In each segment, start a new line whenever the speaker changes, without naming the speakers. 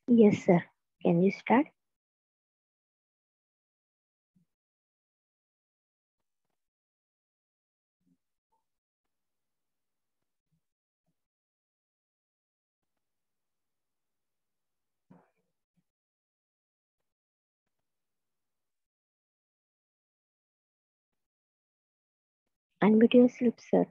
Yes, sir. Can you start? Unmute yourself, sir.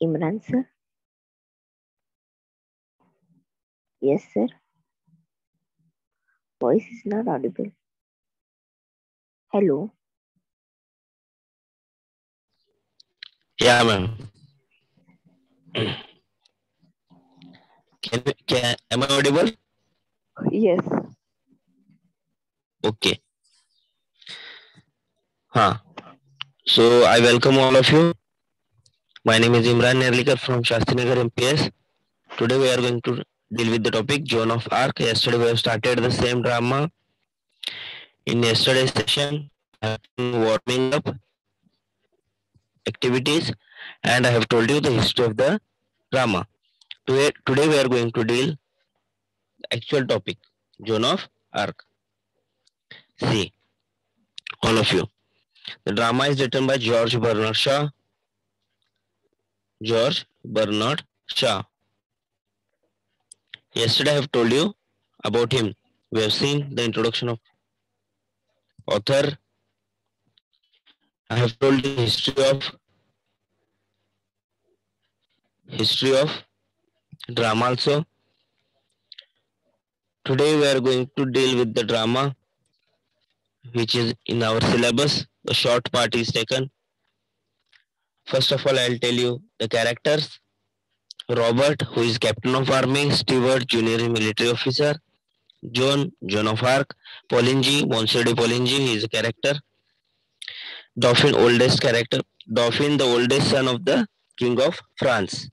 Imran, sir. Yes, sir. Voice is not audible. Hello.
Yeah, ma'am. Am I audible?
Yes.
Okay. Huh. So I welcome all of you. My name is Imran Nerlikar from Shastinagar MPS. Today we are going to deal with the topic Joan of Arc. Yesterday we have started the same drama. In yesterday's session, I have been warming up activities and I have told you the history of the drama. Today we are going to deal the actual topic Joan of Arc. See, all of you. The drama is written by George Bernard Shaw. George Bernard Shaw. Yesterday I have told you about him. We have seen the introduction of author. I have told you history of drama also. Today we are going to deal with the drama which is in our syllabus. The short part is taken. First of all, I'll tell you the characters. Robert, who is captain of army, Stewart, junior military officer, John, Joan of Arc, Poligny, Monsieur de Poligny, he is a character. Dauphin, oldest character. Dauphin, the oldest son of the king of France.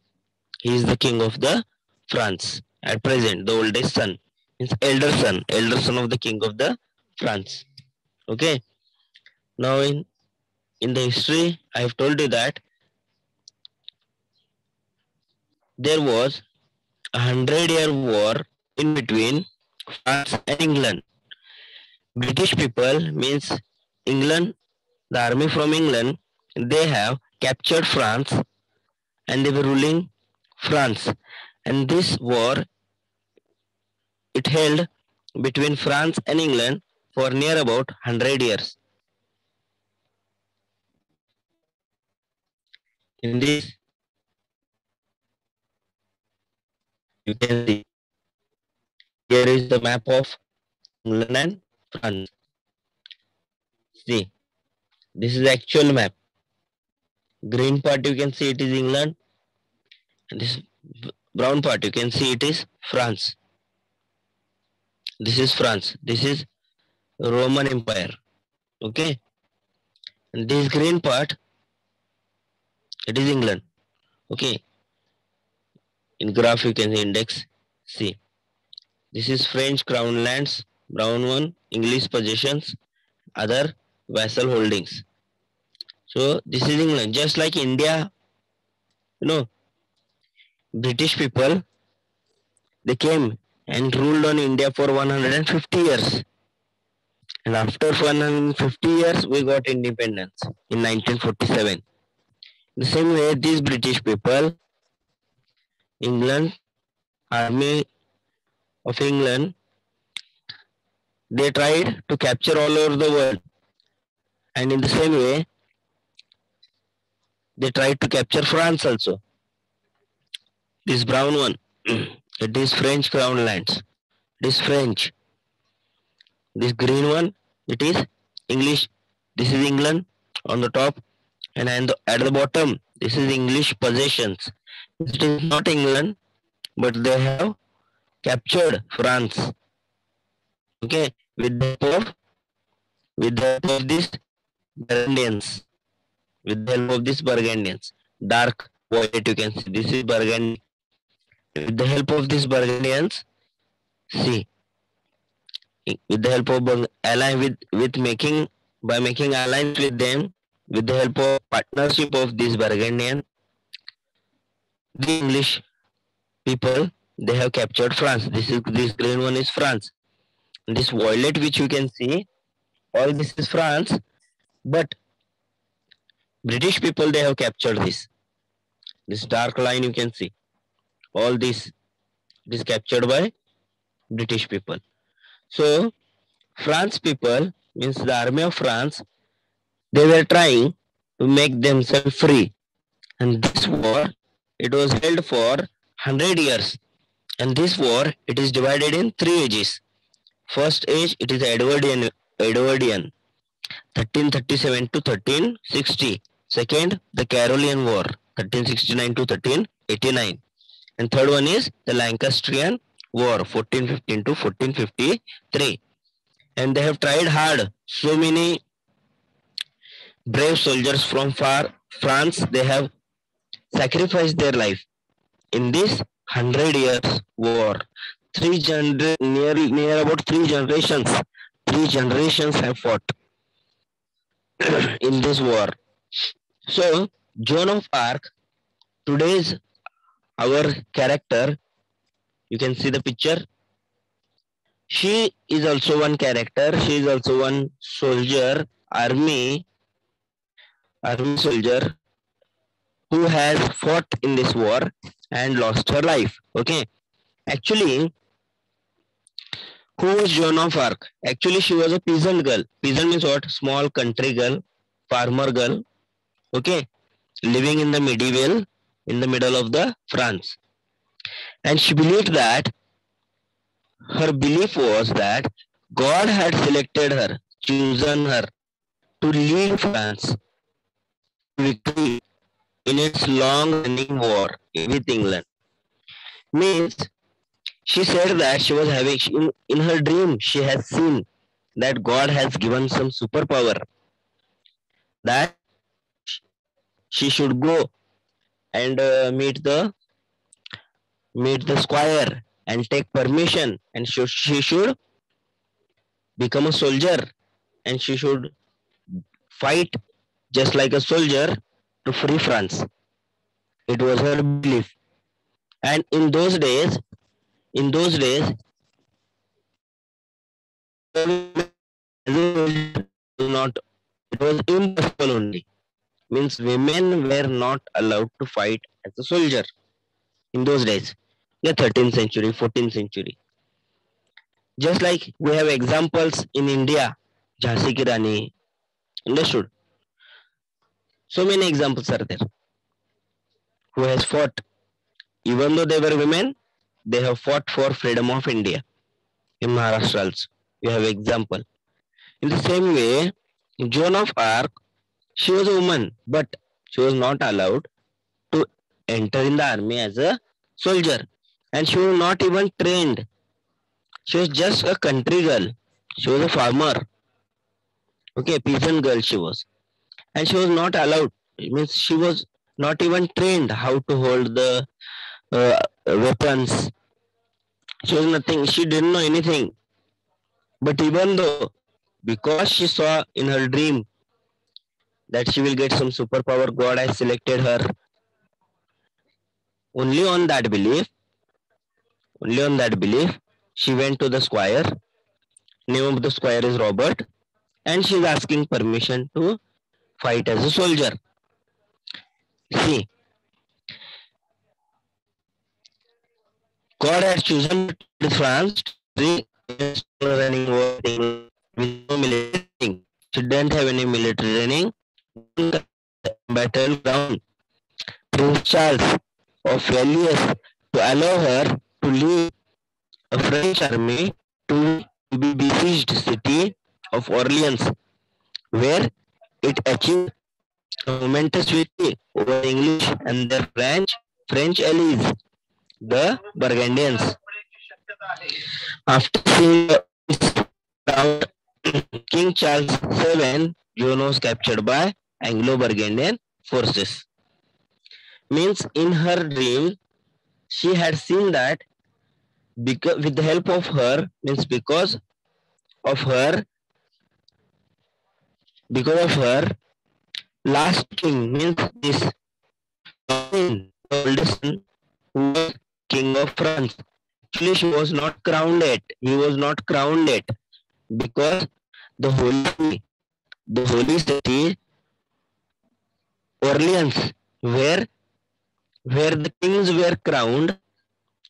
He is the king of the France at present. The oldest son means elder son of the king of the France. Okay. Now in the history, I have told you that there was 100-year war in between France and England. British people means England, the army from England, they have captured France and they were ruling France. And this war, it held between France and England for near about 100 years. In this, you can see here is the map of England and France. See, this is the actual map. Green part you can see it is England, and this brown part you can see it is France. This is France. This is Roman Empire. Okay, and this green part it is England. Okay, in graph you can see index. See, this is French crown lands. Brown one English possessions. Other vassal holdings. So this is England, just like India. You know, British people they came and ruled on India for 150 years. And after 150 years, we got independence in 1947. The same way, these British people, England, Army of England, they tried to capture all over the world. And in the same way, they tried to capture France also. This brown one, it is French crown lands. it is French. This green one, it is English. This is England on the top, and at the bottom, this is English possessions. It is not England, but they have captured France. Okay, with the help of these Burgundians. With the help of these Burgundians, dark violet you can see. This is Burgundy. With the help of these Burgundians, see. With the help of by making alliance with them, with the help of partnership of these Burgundian, the English people, they have captured France. This green one is France. This violet which you can see, all this is France, but British people, they have captured this. This dark line you can see. All this is captured by British people. So France people, means the army of France, they were trying to make themselves free. And this war, it was held for 100 years. And this war, it is divided in 3 ages. First age, it is Edwardian, 1337 to 1360. Second, the Carolingian War, 1369 to 1389. And third one is the Lancastrian War, 1415 to 1453. And they have tried hard. So many brave soldiers from France, they have sacrificed their life in this 100 years war. Near about 3 generations. 3 generations have fought in this war. So Joan of Arc, today's our character, you can see the picture. She is also one character. She is also one soldier, army soldier, who has fought in this war and lost her life. Okay. Actually, who was Joan of Arc? Actually, she was a peasant girl. Peasant means what? Small country girl, farmer girl. Okay. Living in the middle of the France. And she believed that, her belief was that God had selected her, chosen her to lead France to victory in its long-running war with England. Means, she said that she was having, in her dream, she has seen that God has given some superpower, that she should go and meet the squire and take permission, and she should become a soldier, and she should fight just like a soldier to free France. It was her belief. And in those days, it was impossible only. Means women were not allowed to fight as a soldier in those days. The 13th century, 14th century. Just like we have examples in India, Jhansi Ki Rani, understood? So many examples are there who has fought. Even though they were women, they have fought for freedom of India. In Maharashtra also, we have example. In the same way, Joan of Arc, she was a woman, but she was not allowed to enter in the army as a soldier. And she was not even trained. She was just a country girl. She was a farmer. Okay, peasant girl she was. And she was not allowed. It means she was not even trained how to hold the weapons. She was nothing. She didn't know anything. But even though, because she saw in her dream that she will get some superpower, God has selected her. Only on that belief, she went to the squire. Name of the squire is Robert. And she is asking permission to fight as a soldier. See, God had chosen France to running war with no military training. She didn't have any military training. Battleground. Prince Charles of Valius to allow her to lead a French army to be besieged city of Orleans, where it achieved a momentous victory over English and their French allies, the Burgundians. After seeing the crowd, King Charles VII, Joan was captured by Anglo-Burgundian forces. Means in her dream, she had seen that with the help of her, means because of her last king, means this the oldest son who was king of France. Actually, she was not crowned yet. He was not crowned yet because the holy city, Orleans, where the kings were crowned.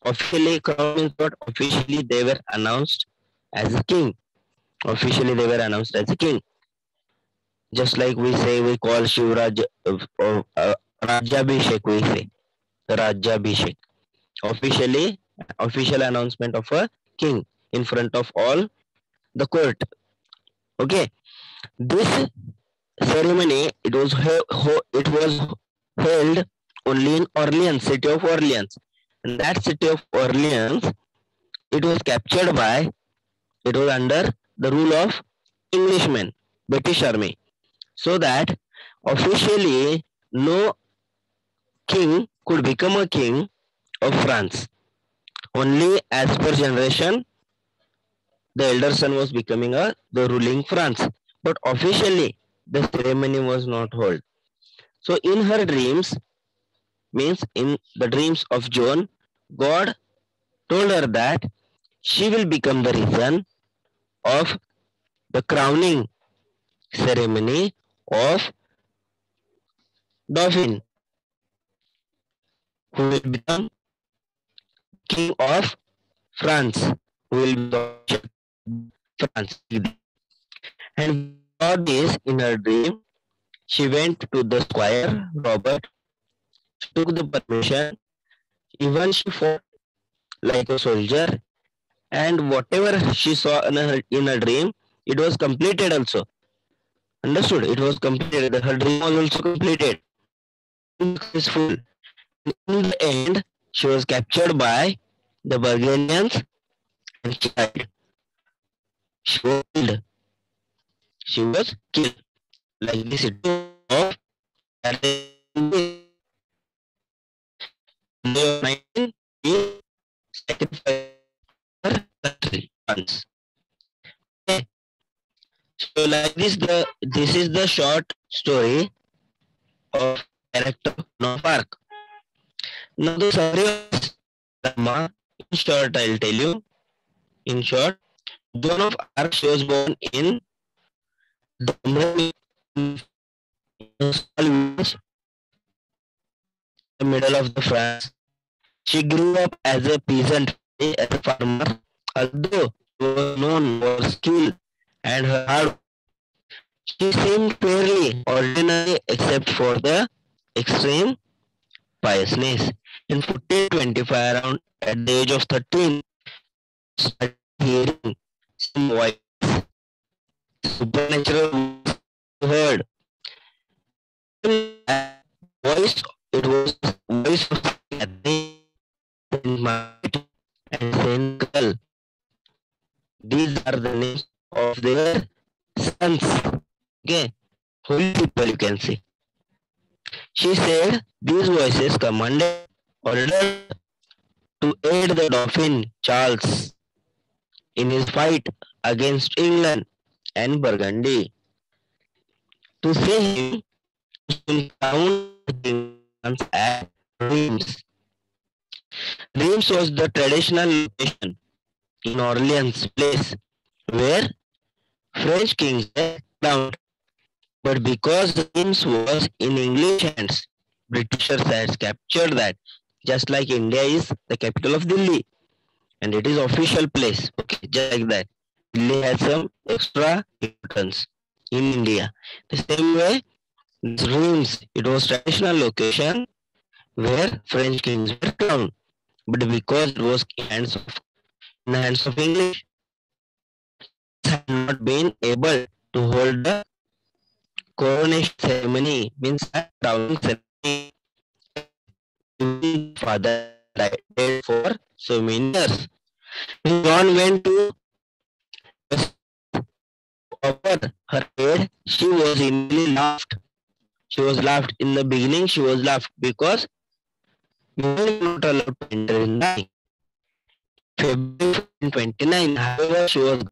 Officially, crowned means what? Officially, they were announced as a king. Officially, they were announced as a king. Just like we say, we call Shivraj Rajabhishek, we say Rajabhishek. Official announcement of a king in front of all the court. Okay, this ceremony it was held only in Orleans, city of Orleans, and that city of Orleans it was captured by, it was under the rule of Englishmen, British army, so that officially no king could become a king of France. Only as per generation, the elder son was becoming the ruling France, but officially the ceremony was not held. So in her dreams, means in the dreams of Joan, God told her that she will become the reason of the crowning ceremony of Dauphin, who will become king of France, who will be France. And for this, in her dream, she went to the squire, Robert, took the permission, even she fought like a soldier, and whatever she saw in her dream, it was completed also. Understood? It was completed. Her dream was also completed. Successful. In the end, she was captured by the Burgundians and killed. She was killed. Like this, it of 19 sacrificed her country once. Okay. So like this, this is the short story of character Noah Park. Now the summary of drama, in short, I'll tell you. In short, Joan of Arc, she was born in the middle of the France. She grew up as a peasant, as a farmer, although she was known for skill and her hard work. She seemed fairly ordinary except for the extreme piousness. In 1425, around at the age of 13, she started hearing some voice, supernatural heard. Voice, it was voice of and Saint Girl. These are the names of their sons. Okay, holy people, you can see. She said these voices commanded order to aid the Dauphin Charles in his fight against England and Burgundy. To see him crown at Reims. Reims was the traditional location in Orleans place where French kings were crowned. But because Reims was in English hands, Britishers had captured that, just like India is the capital of Delhi. And it is official place. Okay, just like that. Delhi has some extra importance in India. The same way, Reims, it was traditional location where French kings were crowned. But because it was in hands of in the hands of English. Had not been able to hold the coronation ceremony, means a crowning ceremony. Father died for so many years. John went to offer her aid. She was initially laughed. She was laughed in the beginning. She was laughed because women were not allowed to enter in the February 29. However, she was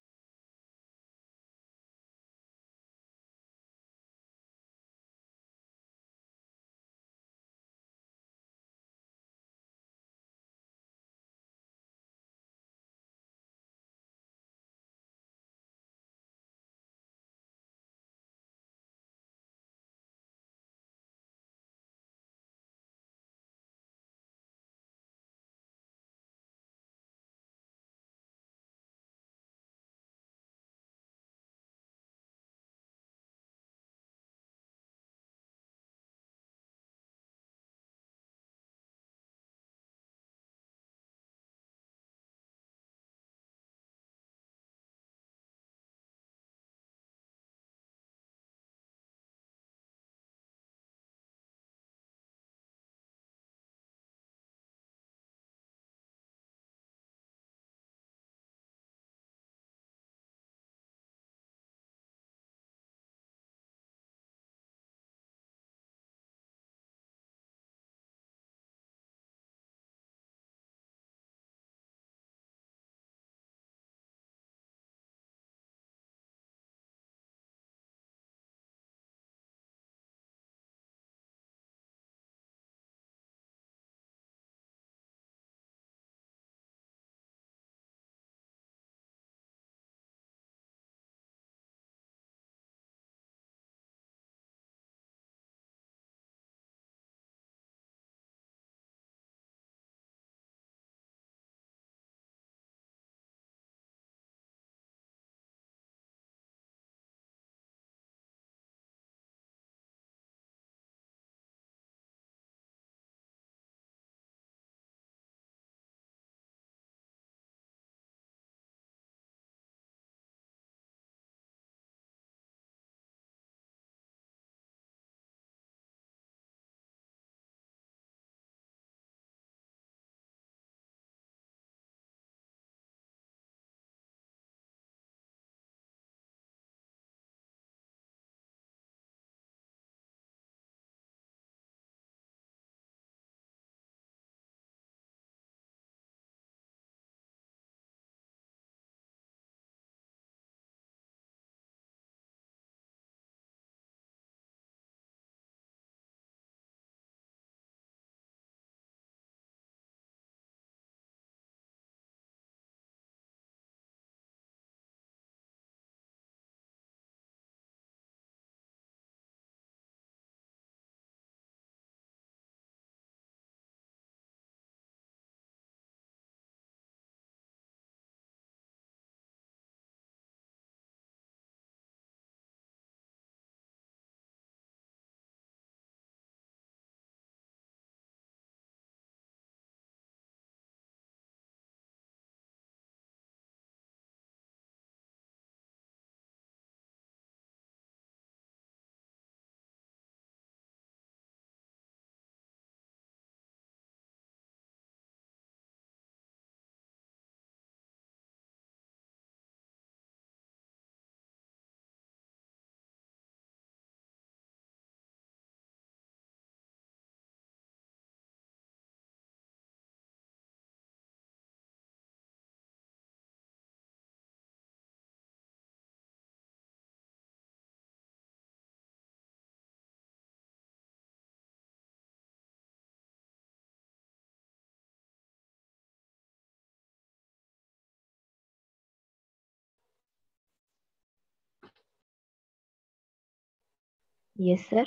Yes, sir.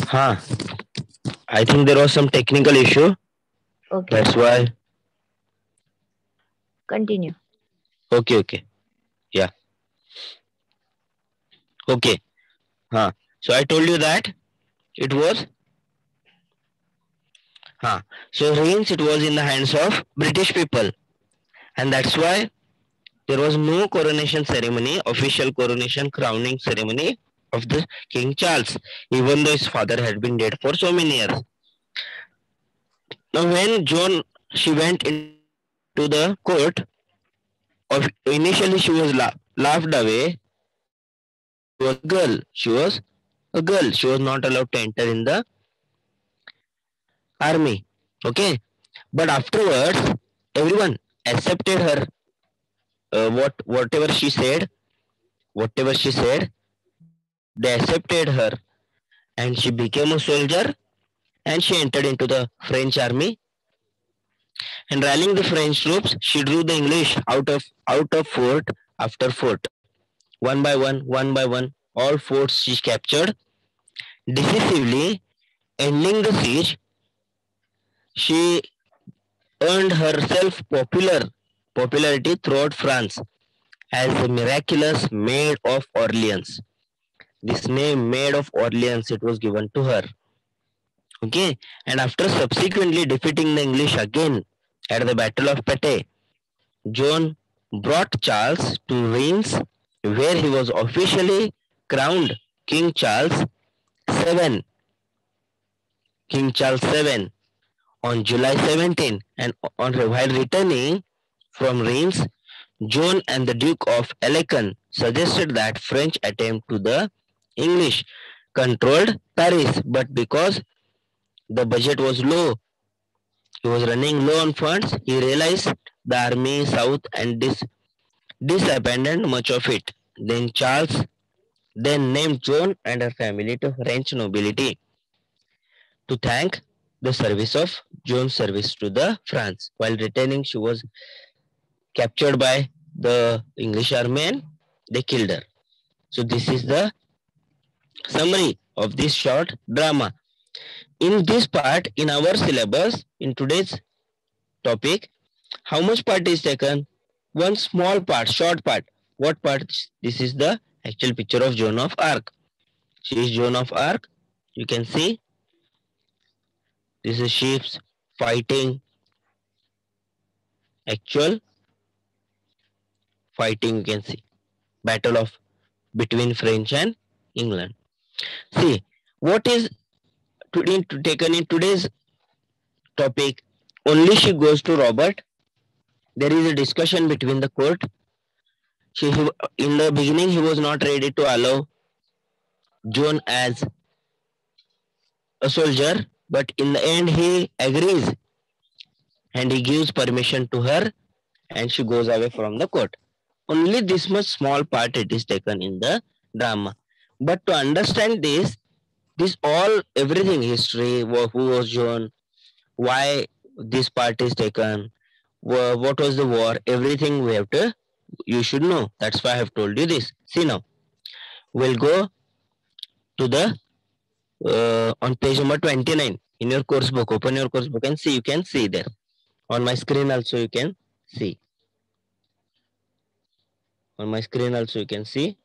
huh. I think there was some technical issue.
Okay.
That's why.
Continue.
Okay. Yeah. Okay. Huh. So I told you that it was. Huh. So hence it was in the hands of British people. And that's why there was no coronation ceremony, official coronation crowning ceremony of the King Charles, even though his father had been dead for so many years. Now, when Joan she went into the court, initially she was laughed away. She was a girl. She was a girl. She was not allowed to enter in the army. Okay, but afterwards, everyone accepted her. Whatever she said, they accepted her, and she became a soldier, and she entered into the French army. And rallying the French troops, she drew the English out of fort after fort, one by one. All forts she captured decisively, ending the siege. She earned herself popularity throughout France as the miraculous Maid of Orleans. This name, Maid of Orleans, it was given to her. Okay, and after subsequently defeating the English again at the Battle of Patay, Joan brought Charles to Reims, where he was officially crowned King Charles VII. King Charles VII on July 17, and while returning from Reims, Joan and the Duke of Alençon suggested that French attempt to the English controlled Paris, but because the budget was low, he was running low on funds, he realized the army south and disabandoned much of it. Then Charles then named Joan and her family to French nobility to thank the service of Joan's service to the France. While returning, she was captured by the English army and they killed her. So this is the summary of this short drama. In this part, in our syllabus, in today's topic, how much part is taken? One small part, short part. What part? This is the actual picture of Joan of Arc. She is Joan of Arc. You can see. This is ships fighting. Actual fighting, you can see. Battle of between French and England. See, what is taken in today's topic? Only she goes to Robert. There is a discussion between the court. In the beginning, he was not ready to allow Joan as a soldier, but in the end, he agrees and he gives permission to her and she goes away from the court. Only this much small part it is taken in the drama. But to understand this all, everything, history, who was Joan, why this part is taken, what was the war, everything you should know. That's why I have told you this. See now, we'll go to the on page number 29 in your course book. Open your course book and see. You can see there on my screen also. You can see on my screen also. You can see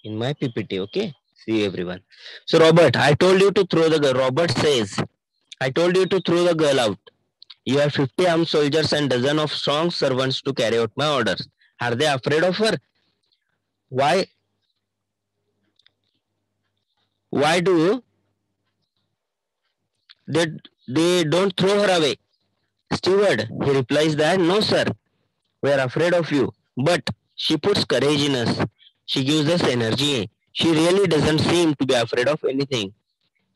in my PPT. Okay, see everyone. So Robert, I told you to throw the girl. Robert says, I told you to throw the girl out. You have 50 armed soldiers and dozen of strong servants to carry out my orders. Are they afraid of her? Why do they don't throw her away? Steward, he replies that, no sir, we are afraid of you. But she puts courage in us. She gives us energy. She really doesn't seem to be afraid of anything.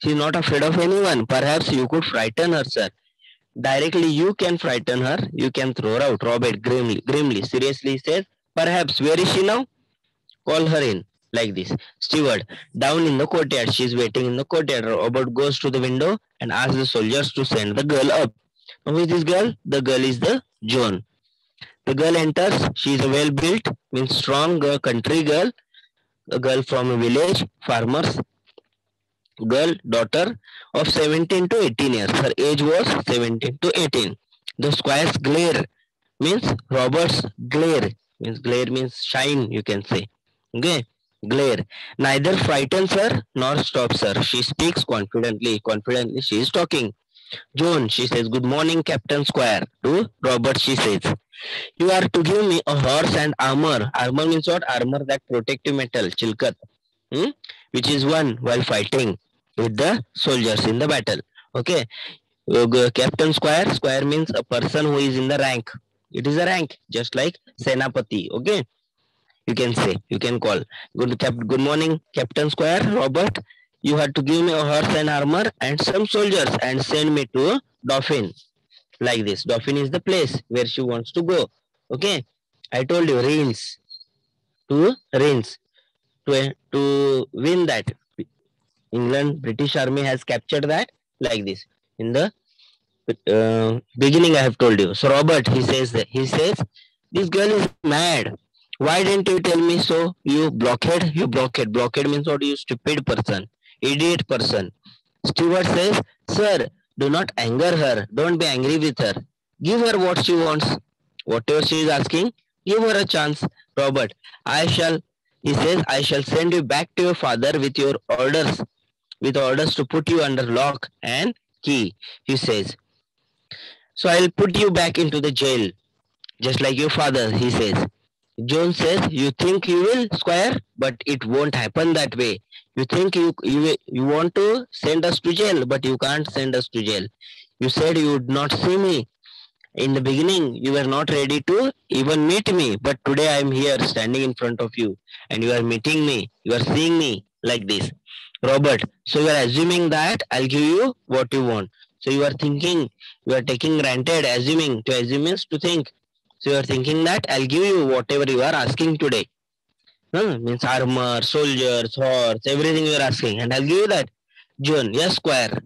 She's not afraid of anyone. Perhaps you could frighten her, sir. Directly you can frighten her. You can throw her out. Robert grimly, seriously says, perhaps. Where is she now? Call her in. Like this. Steward, down in the courtyard. She is waiting in the courtyard. Robert goes to the window and asks the soldiers to send the girl up. Now, who is this girl? The girl is the Joan. The girl enters. She is a well-built, means strong girl, country girl. A girl from a village, farmers. Girl, daughter of 17 to 18 years. Her age was 17 to 18. The squire's glare means Robert's glare. Glare means shine, you can say. Okay, glare. Neither frightens her nor stops her. She speaks confidently. Confidently, she is talking. Joan, she says, good morning, Captain Square. To Robert, she says, you are to give me a horse and armor. Armor means what? Armor that protective metal, chilkat, which is won while fighting with the soldiers in the battle. Okay. Captain Square. Square means a person who is in the rank. It is a rank, just like Senapati. Okay. You can say, you can call. Good morning, Captain Square. Robert, you had to give me a horse and armor and some soldiers and send me to Dauphin. Like this. Dauphin is the place where she wants to go. Okay. I told you, Reims. To Reims. To win that. England, British Army has captured that like this. In the beginning, I have told you. So Robert, he says, this girl is mad. Why didn't you tell me so? You blockhead. You blockhead. Blockhead means what? You stupid person, idiot person. Stewart says, sir, do not anger her. Don't be angry with her. Give her what she wants. Whatever she is asking, give her a chance. Robert, he says, I shall send you back to your father with your orders, to put you under lock and key, he says. So I'll put you back into the jail, just like your father, he says. Jones says, you think you will, Squire, but it won't happen that way. You think you want to send us to jail, but you can't send us to jail. You said you would not see me. In the beginning, you were not ready to even meet me, but today I am here standing in front of you and you are meeting me. You are seeing me like this. Robert, so you are assuming that I'll give you what you want. So you are thinking, you are taking granted, assuming. To assume means to think. So you are thinking that I'll give you whatever you are asking today. Means armor, soldiers, horse, everything you are asking, and I'll give you that. John, yes, Squire.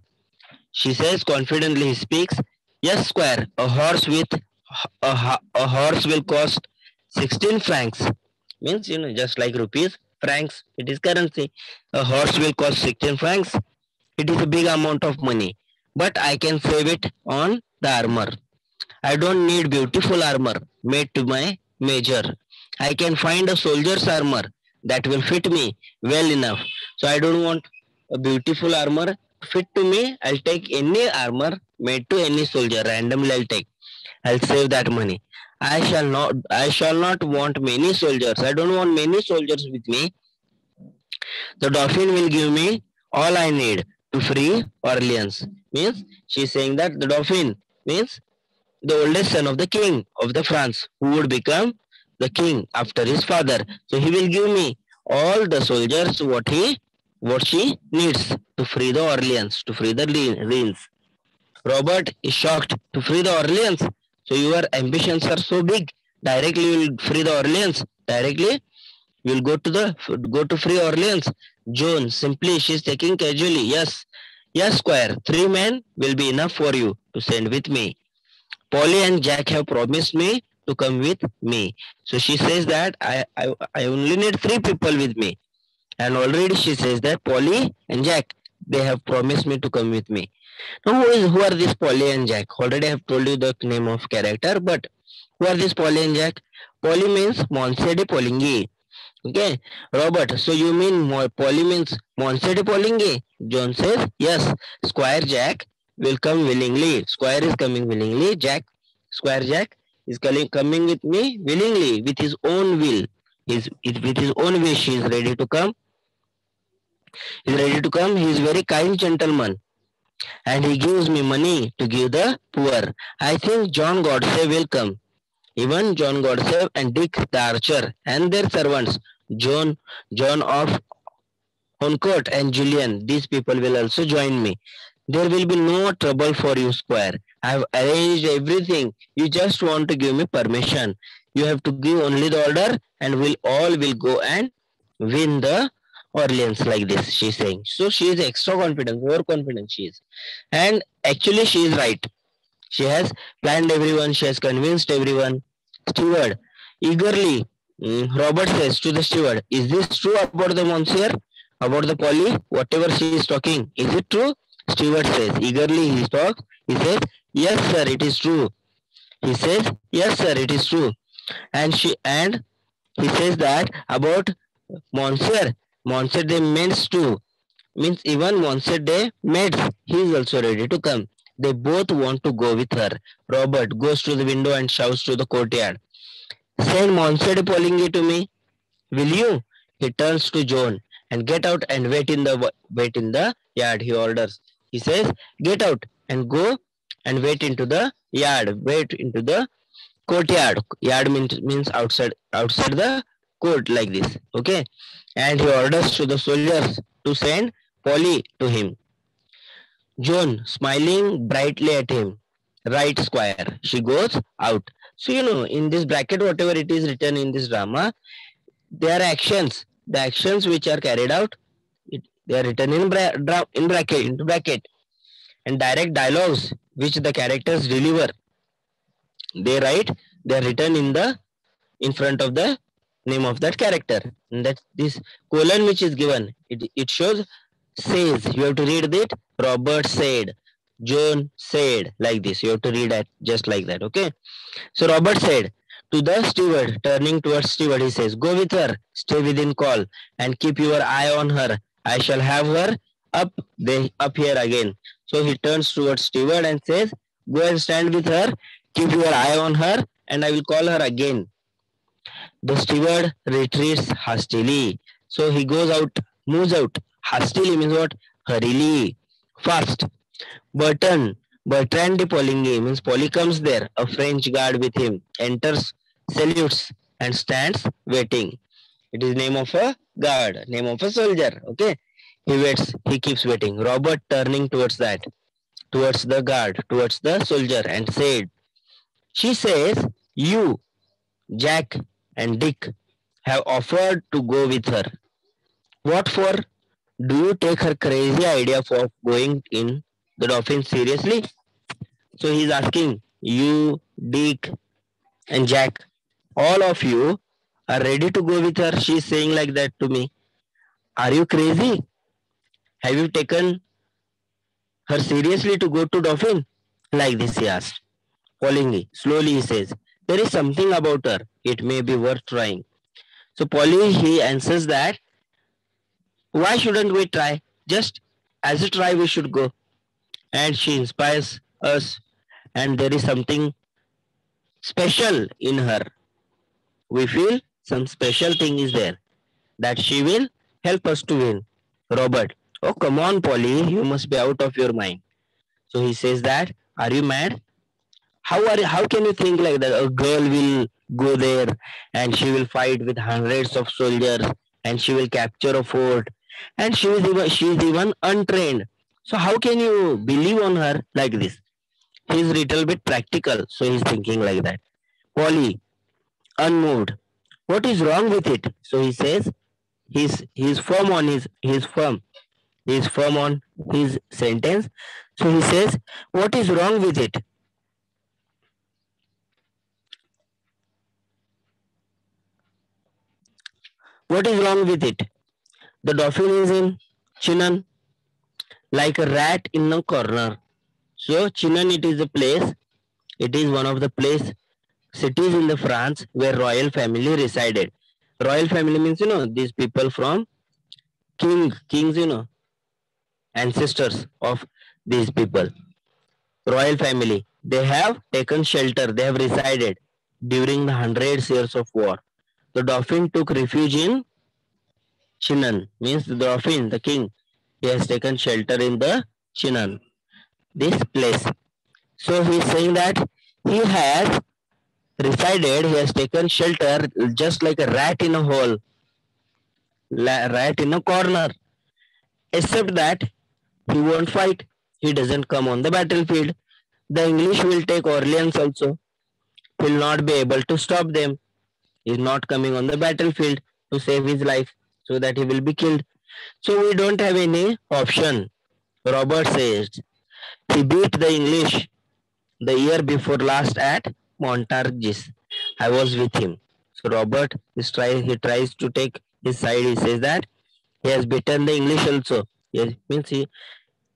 She says confidently. He speaks. Yes, Squire. A horse will cost 16 francs. Means just like rupees, francs. It is currency. A horse will cost 16 francs. It is a big amount of money, but I can save it on the armor. I don't need beautiful armor made to my measure. I can find a soldier's armor that will fit me well enough. So I don't want a beautiful armor fit to me. I'll take any armor made to any soldier. Randomly I'll take. I'll save that money. I shall not want many soldiers. I don't want many soldiers with me. The Dauphin will give me all I need to free Orleans. Means she's saying that the Dauphin means the oldest son of the king of the France, who would become the king after his father. So he will give me all the soldiers what she needs to free the Orleans, to free the Reims. Robert is shocked. To free the Orleans. So your ambitions are so big. Directly you will free the Orleans. Directly you will go to free Orleans. Joan, simply she is taking casually. Yes, Squire. 3 men will be enough for you to send with me. Polly and Jack have promised me to come with me. So she says that I only need 3 people with me. And already she says that Polly and Jack, they have promised me to come with me. Now who are these Polly and Jack? Already I have told you the name of character, but who are these Polly and Jack? Polly means Monse de Poligny. Okay, Robert, so you mean Polly means Monse de Poligny? John says, yes, Squire Jack will come willingly. Squire is coming willingly. Squire Jack is coming with me willingly, with his own will. With his own wish, he is ready to come. He is very kind gentleman. And he gives me money to give the poor. I think John Godse will come. Even John Godse and Dick the archer and their servants, John of Honcourt and Julian, these people will also join me. There will be no trouble for you, Squire. I have arranged everything. You just want to give me permission. You have to give only the order and we'll all go and win the Orleans like this, she's saying. So she is extra confident, overconfident she is. And actually she is right. She has planned everyone. She has convinced everyone. Steward, eagerly, Robert says to the steward, is this true about the monsieur? About the Polly? Whatever she is talking, is it true? Steward says, eagerly he talks. He says, yes sir, it is true. He says, yes sir, it is true. And he says that about monsieur de Metz too. Means even monsieur de Metz, he is also ready to come. They both want to go with her. Robert goes to the window and shouts to the courtyard, "Send Monsieur de Poligny to me, will you?" He turns to Joan and get out and wait in the yard. He orders. He says, "Get out and go and wait into the yard. Wait into the courtyard." Yard means outside the court like this. Okay, and he orders to the soldiers to send Polly to him. Joan, smiling brightly at him, "Right, squire." She goes out. So in this bracket, whatever it is written in this drama, they are actions. The actions which are carried out, they are written in bracket, and direct dialogues which the characters deliver, they are written in front of the name of that character. And that this colon which is given, it shows says. You have to read it. Robert said, Joan said, like this. You have to read it just like that. Okay. So Robert said to the steward, turning towards steward, he says, "Go with her, stay within call, and keep your eye on her. I shall have her up here again." So he turns towards steward and says, "Go and stand with her, keep your eye on her, and I will call her again." The steward retreats hastily. So he moves out. Hastily means what? Hurriedly, fast. Bertrand de Poligny means Polly comes there. A French guard with him enters, salutes, and stands waiting. It is name of a guard, name of a soldier. Okay. He waits. He keeps waiting. Robert turning towards the guard, towards the soldier, and said, "She says you, Jack, and Dick have offered to go with her. What for? Do you take her crazy idea for going in the Dauphin seriously?" So he's asking, you, Dick, and Jack, all of you are ready to go with her. She's saying like that to me. Are you crazy? Have you taken her seriously to go to Dauphin? Like this he asked. Poligny, slowly he says, "There is something about her. It may be worth trying." So Polly, he answers that, "Why shouldn't we try? Just as a try we should go." And she inspires us, and there is something special in her. We feel some special thing is there, that she will help us to win. Robert, "Oh, come on, Polly, you must be out of your mind." So he says that, "Are you mad? How can you think like that? A girl will go there and she will fight with hundreds of soldiers and she will capture a fort, and she is even untrained. So how can you believe on her like this?" He's a little bit practical, so he's thinking like that. Polly, unmoved, "What is wrong with it?" So he says, he's firm on he's firm on his sentence. So he says, "What is wrong with it?" What is wrong with it? The Dauphin is in Chinon, like a rat in a corner. So Chinon, it is a place. It is one of the cities in the France where royal family resided. Royal family means these people from kings, ancestors of these people. Royal family. They have taken shelter. They have resided during the hundreds years of war. The Dauphin took refuge in Chinon, means the Dauphin, the king, he has taken shelter in the Chinon, this place. So he is saying that he has resided, he has taken shelter just like a rat in a hole, rat in a corner, except that he won't fight. He doesn't come on the battlefield. The English will take Orleans also. He will not be able to stop them. He is not coming on the battlefield to save his life, so that he will be killed. So we don't have any option. Robert says, "He beat the English the year before last at Montargis. I was with him." So Robert he tries to take his side. He says that he has beaten the English also. He means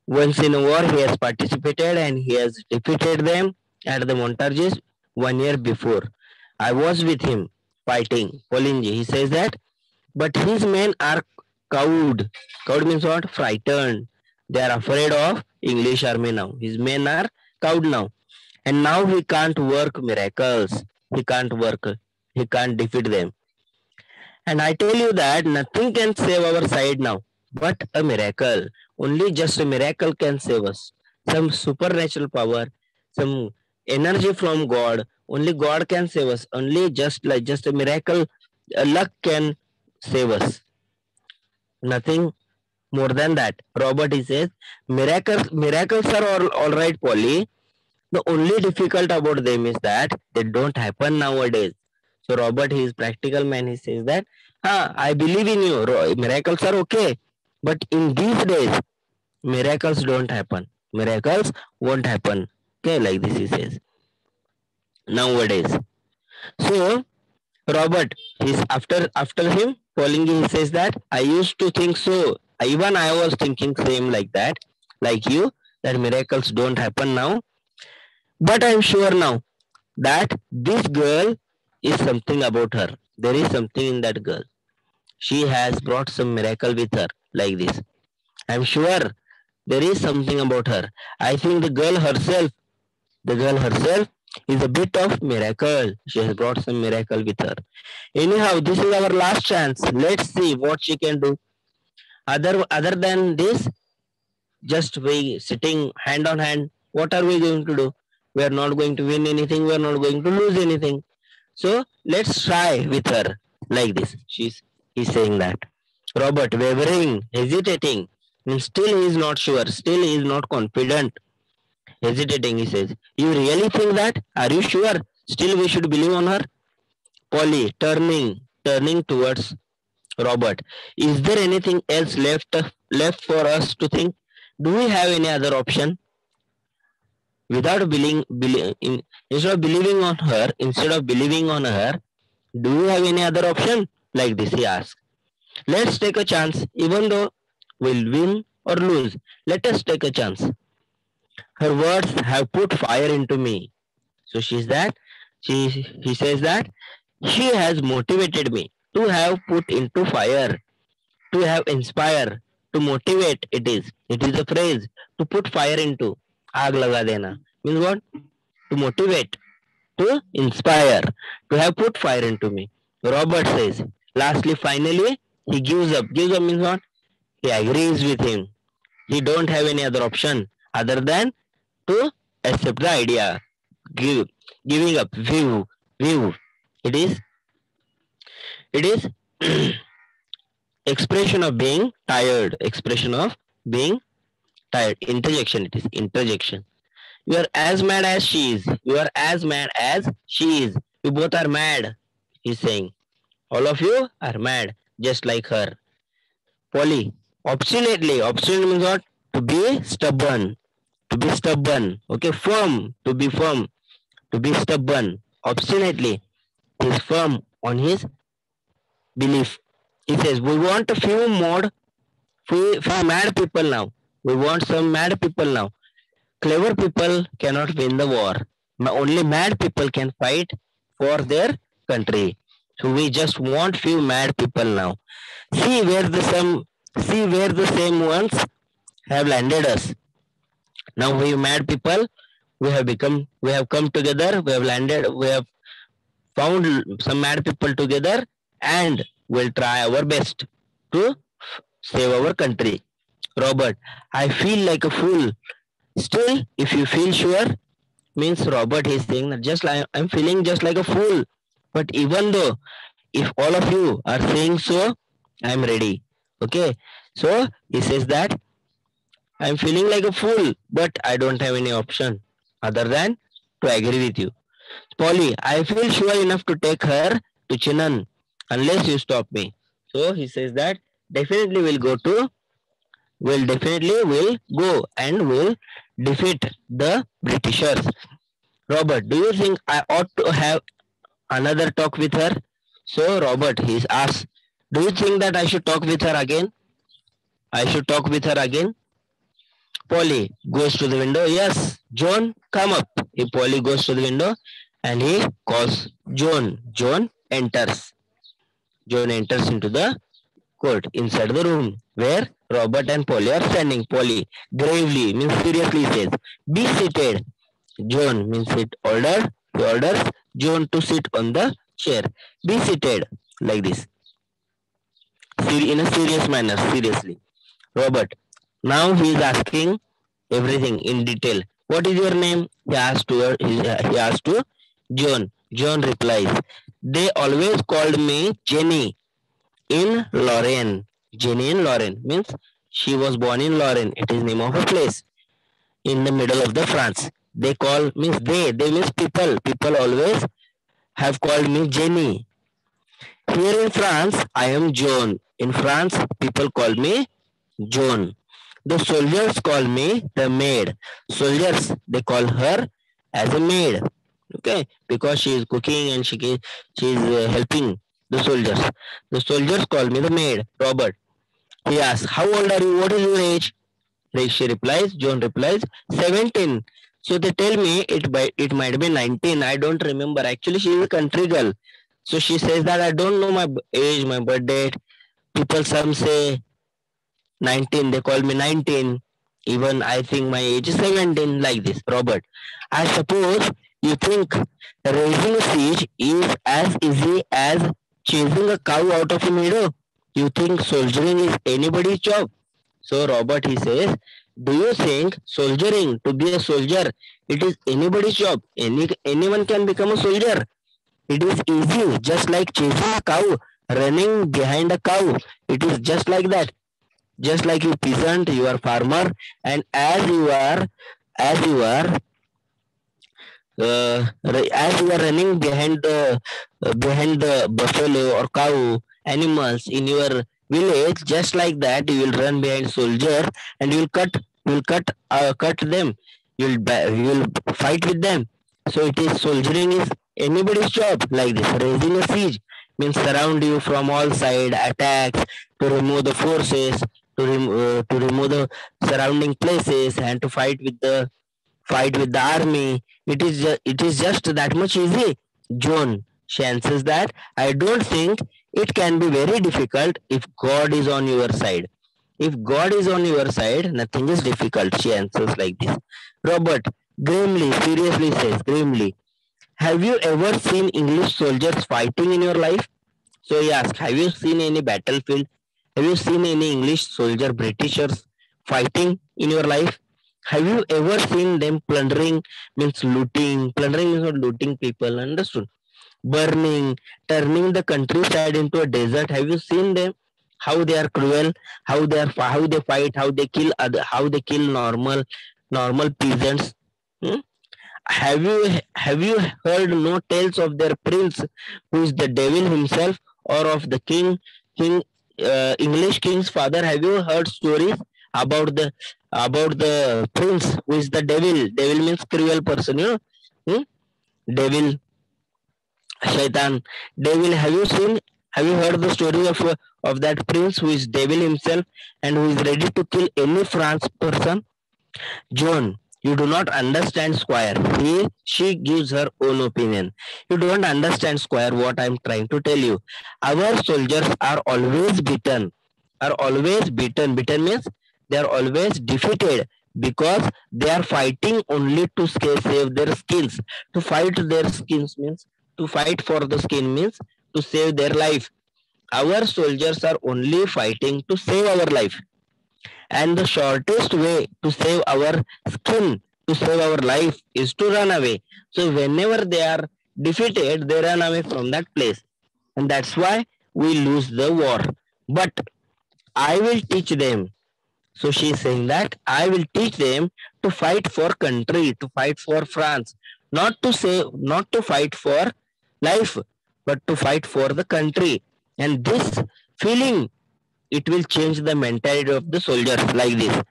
once in a war he has participated and he has defeated them at the Montargis 1 year before. I was with him fighting Poligny. He says that, but his men are cowed. Cowed means what? Frightened. They are afraid of English army now. His men are cowed now. And now he can't work miracles. He can't work. He can't defeat them. And I tell you that nothing can save our side now but a miracle. Only just a miracle can save us. Some supernatural power, some energy from God. Only God can save us. Only just a miracle, luck can save us. Nothing more than that. Robert, he says, miracles are all right, Polly. The only difficult about them is that they don't happen nowadays. So Robert, he is practical man. He says that, I believe in you. Miracles are okay, but in these days, miracles don't happen. Miracles won't happen. Okay, like this he says. Nowadays. So Robert, he's after him, Paulingi, he says that I used to think so. Even I was thinking same like that, like you, that miracles don't happen now. But I'm sure now that this girl is something about her. There is something in that girl. She has brought some miracle with her, like this. I'm sure there is something about her. I think the girl herself is a bit of miracle. She has brought some miracle with her. Anyhow, this is our last chance. Let's see what she can do. Other than this, just we sitting hand on hand, what are we going to do? We are not going to win anything. We are not going to lose anything. So let's try with her, like this. He's saying that. Robert, wavering, hesitating, and still he is not sure. Still he is not confident. Hesitating, he says. You really think that? Are you sure? Still we should believe on her? Polly, turning towards Robert. Is there anything else left for us to think? Do we have any other option? Instead of believing on her, do we have any other option? Like this, he asks. Let's take a chance, even though we'll win or lose. Let us take a chance. Her words have put fire into me. So he says that she has motivated me to have put into fire, to have inspire, to motivate. It is a phrase, to put fire into. Aag laga dena means what? To motivate, to inspire, to have put fire into me. Robert says, lastly, finally, he gives up. Gives up means what? He agrees with him. He don't have any other option other than to accept the idea. Giving up. View. It is expression of being tired. Interjection. It is interjection. You are as mad as she is. You both are mad. He's saying. All of you are mad, just like her. Polly, obstinately. Obstinate means what? To be stubborn. Okay, firm. To be firm. To be stubborn. Obstinately. He is firm on his belief. He says, we want a few mad people now. We want some mad people now. Clever people cannot win the war. Only mad people can fight for their country. So we just want few mad people now. See where the same ones have landed us. Now we mad people, we have come together, we have found some mad people together, and we'll try our best to save our country. Robert, I feel like a fool. Still, if you feel sure, means Robert is saying that I'm feeling just like a fool. But even though, if all of you are saying so, I'm ready. Okay. So he says that I'm feeling like a fool, but I don't have any option other than to agree with you. Polly, I feel sure enough to take her to Chinnan unless you stop me. So he says that definitely we'll go and we'll defeat the Britishers. Robert, do you think I ought to have another talk with her? So Robert, he's asked, do you think that I should talk with her again? Polly goes to the window. Yes, John, come up. Polly goes to the window and he calls John. John enters into the court, inside the room where Robert and Polly are standing. Polly gravely means seriously says, "Be seated." John means it ordered. He orders John to sit on the chair. Be seated like this. In a serious manner, seriously. Robert. Now he is asking everything in detail. What is your name? He asked to John. John replies, "They always called me Jenny in Lorraine." Jenny in Lorraine means she was born in Lorraine. It is name of a place in the middle of the France. They call means they means people. People always have called me Jenny. Here in France, I am John. In France, people call me John. The soldiers call me the maid. Soldiers, they call her as a maid. Okay, because she is cooking and she is helping the soldiers. The soldiers call me the maid. Robert. He asks, "How old are you? What is your age?" She replies. John replies, 17. So they tell me it might be 19. I don't remember. Actually, she is a country girl. So she says that I don't know my age, my birth date. People some say 19, they call me 19. Even I think my age is 17, like this. Robert, I suppose you think raising a siege is as easy as chasing a cow out of a meadow. You think soldiering is anybody's job? So Robert, he says, do you think soldiering, to be a soldier, it is anybody's job? Anyone can become a soldier. It is easy, just like chasing a cow, running behind a cow. It is just like that. Just like you peasant, you are farmer, and as you are running behind the buffalo or cow animals in your village, just like that you will run behind soldier and you will cut them. You will fight with them. So it is soldiering is anybody's job, like this. Raising a siege means surround you from all sides, attacks to remove the forces, to remove the surrounding places, and to fight with the army. It is just that much easy. John, she answers that I don't think it can be very difficult if God is on your side. If God is on your side, nothing is difficult. She answers like this. Robert grimly, seriously says, grimly, have you ever seen English soldiers fighting in your life? So he asks, have you seen any battlefield? Have you seen any English soldier, Britishers fighting in your life? Have you ever seen them plundering, means looting? Plundering means not looting people, understood? Burning, turning the countryside into a desert. Have you seen them? How they are cruel, how they fight, how they kill normal peasants. Hmm? Have you heard no tales of their prince, who is the devil himself, or of the king English king's father? Have you heard stories about the prince who is the devil? Devil means cruel person, you know. Devil, Shaitan, devil. Have you heard the story of that prince who is devil himself and who is ready to kill any France person? John, you do not understand, Squire. She gives her own opinion. You don't understand, Squire, what I am trying to tell you. Our soldiers are always beaten. Beaten means they are always defeated because they are fighting only to save their skins. To fight their skins means to fight for the skin means to save their life. Our soldiers are only fighting to save our life. And the shortest way to save our skin, to save our life, is to run away. So whenever they are defeated, they run away from that place. And that's why we lose the war. But I will teach them. So she is saying that I will teach them to fight for country, to fight for France, not to fight for life, but to fight for the country. And this feeling, it will change the mentality of the soldiers like this.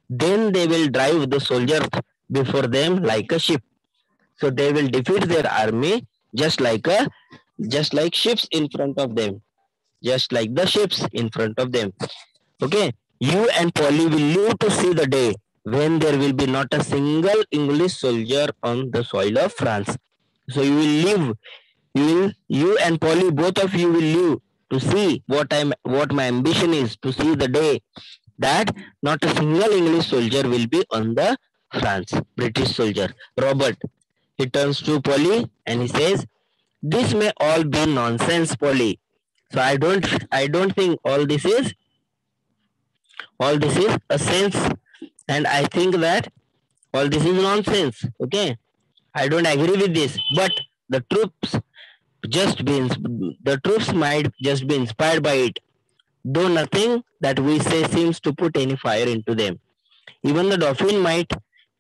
Then they will drive the soldiers before them like a ship. So they will defeat their army just like ships in front of them. Just like the ships in front of them. Okay. You and Polly will live to see the day when there will be not a single English soldier on the soil of France. So you will live. You and Polly, both of you will live to see what my ambition is, to see the day that not a single English soldier will be on the France, British soldier. Robert, he turns to Polly and he says, this may all be nonsense, Polly. So I don't think all this is a sense, and I think that all this is nonsense. Okay, I don't agree with this, but the troops the troops might just be inspired by it, though nothing that we say seems to put any fire into them. Even the Dauphin might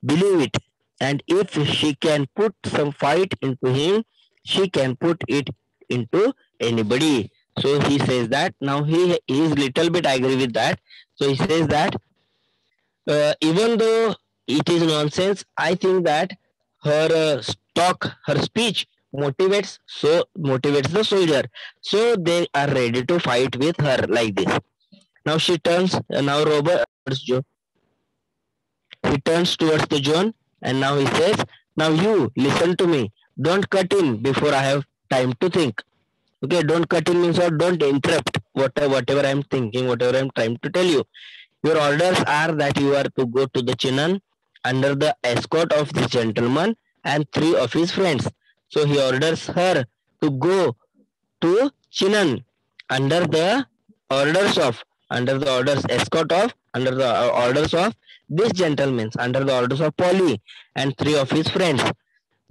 believe it, and if she can put some fight into him, she can put it into anybody. So he says that now he is little bit agree with that. So he says that even though it is nonsense, I think that her speech motivates the soldier, so they are ready to fight with her like this. Now she turns. Now Robert, he turns towards the John, and now he says, "Now you listen to me. Don't cut in before I have time to think." Okay, don't cut in means or don't interrupt whatever I'm thinking, whatever I'm trying to tell you. Your orders are that you are to go to the Chinan under the escort of this gentleman and 3 of his friends. So he orders her to go to Chinan under the orders of this gentleman, under the orders of Polly and 3 of his friends.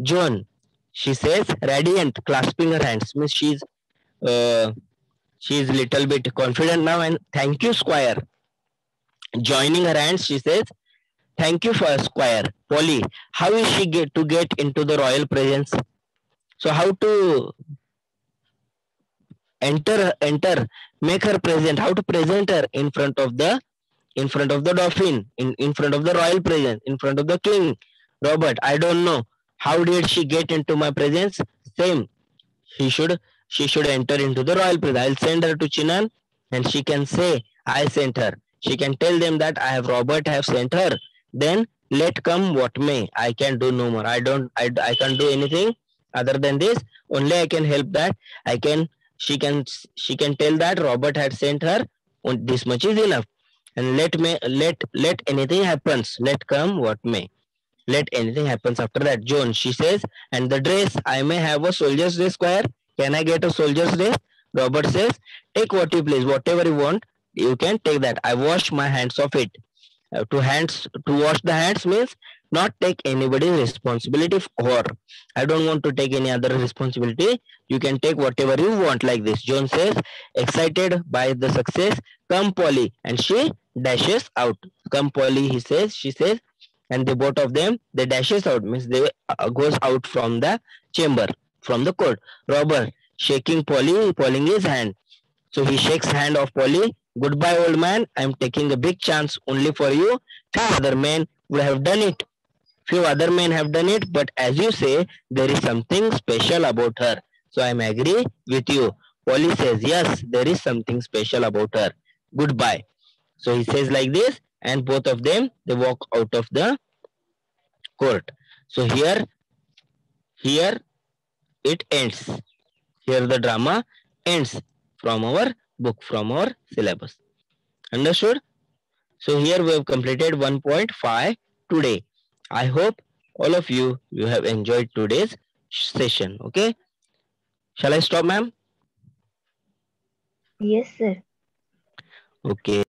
John, she says, radiant, clasping her hands. Means she's little bit confident now, and thank you, Squire. Joining her hands, she says, thank you for Squire. Polly, how is she get into the royal presence? So how to enter, make her present, how to present her in front of the Dauphin, in front of the royal presence, in front of the king. Robert, I don't know. How did she get into my presence? Same. She should enter into the royal presence. I'll send her to Chinan, and she can say, I sent her. She can tell them that Robert have sent her. Then let come what may. I can do no more. I can't do anything other than this. Only I can help that. She can tell that Robert had sent her. This much is enough. And let anything happens. Let come what may. Let anything happens after that. Joan, she says, and the dress, I may have a soldier's dress, Squire. Can I get a soldier's dress? Robert says, take what you please, whatever you want, you can take that. I wash my hands of it. To wash the hands means not take anybody's responsibility for. I don't want to take any other responsibility. You can take whatever you want like this. John says, excited by the success, come Polly, and she dashes out. Come Polly, she says, and the both of them, they dashes out, means they goes out from the chamber, from the court. Robert shaking Polly his hand. So he shakes hand of Polly. Goodbye, old man. I'm taking a big chance only for you. Few other men would have done it. But as you say, there is something special about her. So I'm agree with you. Polly says, yes, there is something special about her. Goodbye. So he says like this, and both of them, they walk out of the court. So here it ends. Here the drama ends from our book, from our syllabus. Understood? So here we have completed 1.5 today. I hope all of you have enjoyed today's session. Okay? Shall I stop, ma'am?
Yes, sir.
Okay.